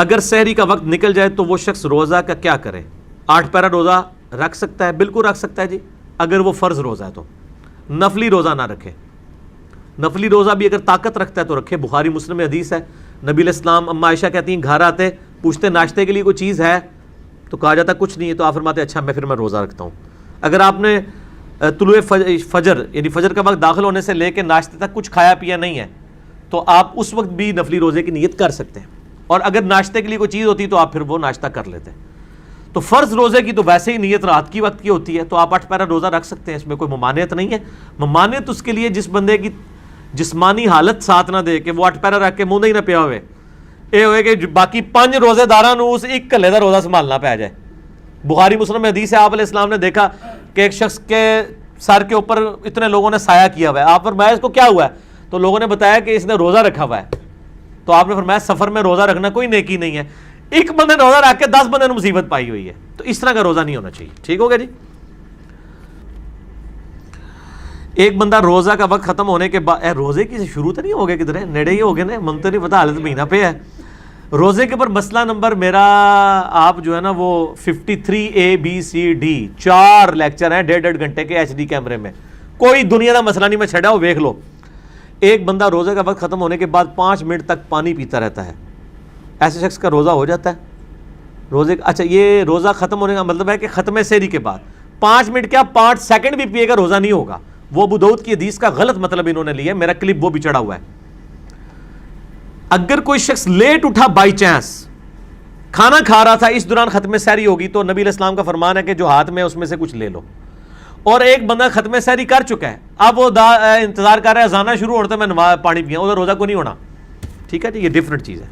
اگر سحری کا وقت نکل جائے تو وہ شخص روزہ کا کیا کرے؟ 8 پیرا روزہ رکھ سکتا ہے، بالکل رکھ سکتا ہے جی، اگر وہ فرض روزہ ہے تو۔ نفلی روزہ نہ رکھے، نفلی روزہ بھی اگر طاقت رکھتا ہے تو رکھے۔ بخاری مسلم میں حدیث ہے، نبی علیہ السلام اما عائشہ کہتی ہیں گھر آتے پوچھتے ناشتے کے لیے کوئی چیز ہے تو کہا جاتا کچھ نہیں ہے، تو آپ فرماتے اچھا میں روزہ رکھتا ہوں۔ اگر آپ نے طلوع فجر یعنی فجر کا وقت داخل ہونے سے لے کے ناشتے تک کچھ کھایا پیا نہیں ہے تو آپ اس وقت بھی نفلی روزے کی نیت کر سکتے ہیں، اور اگر ناشتے کے لیے کوئی چیز ہوتی تو آپ پھر وہ ناشتہ کر لیتے ہیں۔ تو فرض روزے کی تو ویسے ہی نیت رات کی وقت کی ہوتی ہے، تو آپ 8 پیرا روزہ رکھ سکتے ہیں، اس میں کوئی ممانعت نہیں ہے۔ ممانعت اس کے لیے جس بندے کی جسمانی حالت ساتھ نہ دے کہ وہ 8 پیرا رکھ کے منہ نہیں نہ پیا ہوئے، یہ ہوئے کہ باقی 5 روزے داراں نو اس ایک کلے دا روزہ سنبھالنا پہ جائے۔ بخاری مسلم میں حدیث ہے، آپ علیہ السلام نے دیکھا کہ ایک شخص کے سر کے اوپر اتنے لوگوں نے سایہ کیا ہوا ہے، آپ فرمایا اس کو کیا ہوا ہے؟ تو لوگوں نے بتایا کہ اس نے روزہ رکھا ہوا ہے، تو آپ نے فرمایا سفر میں روزہ رکھنا کوئی نیکی نہیں ہے، ایک بندے نے روزہ رکھ کے 10 بندے نے مصیبت پائی ہوئی ہے، تو اس طرح کا روزہ نہیں ہونا چاہیے۔ ٹھیک ہو گیا جی؟ ایک بندہ روزہ کا وقت ختم ہونے کے بعد روزے کی شروع تو نہیں ہو گیا، کدھر ہے نیڑے ہی ہو گئے نا، من تو نہیں پتا، حالت مہینہ پہ ہے۔ روزے کے اوپر مسئلہ نمبر میرا آپ جو ہے نا وہ 53A B C D 4 lecture ہیں 1.5 گھنٹے کے HD کیمرے میں، کوئی دنیا کا مسئلہ نہیں، میں چھڑا ہو دیکھ لو۔ ایک بندہ روزے کا وقت ختم ہونے کے بعد 5 منٹ تک پانی پیتا رہتا ہے، ایسے شخص کا روزہ ہو جاتا ہے؟ روزے اچھا یہ روزہ ختم ہونے کا مطلب ہے کہ ختم سحری کے بعد 5 منٹ کیا 5 سیکنڈ بھی پیے گا روزہ نہیں ہوگا، وہ ابو داؤد کی حدیث کا غلط مطلب انہوں نے لیا، میرا کلپ وہ بھی چڑھا ہوا ہے۔ اگر کوئی شخص لیٹ اٹھا بائی چانس، کھانا کھا رہا تھا، اس دوران ختم سحری ہوگی، تو نبی علیہ السلام کا فرمان ہے کہ جو ہاتھ میں اس میں سے کچھ لے لو، اور ایک بندہ ختم سحری کر چکا ہے، اب وہ انتظار کر رہا ہے اذانہ شروع ہوتا ہے میں پانی پیا، ادھر روزہ کو نہیں ہونا۔ ٹھیک ہے جی، یہ ڈفرنٹ چیز ہے۔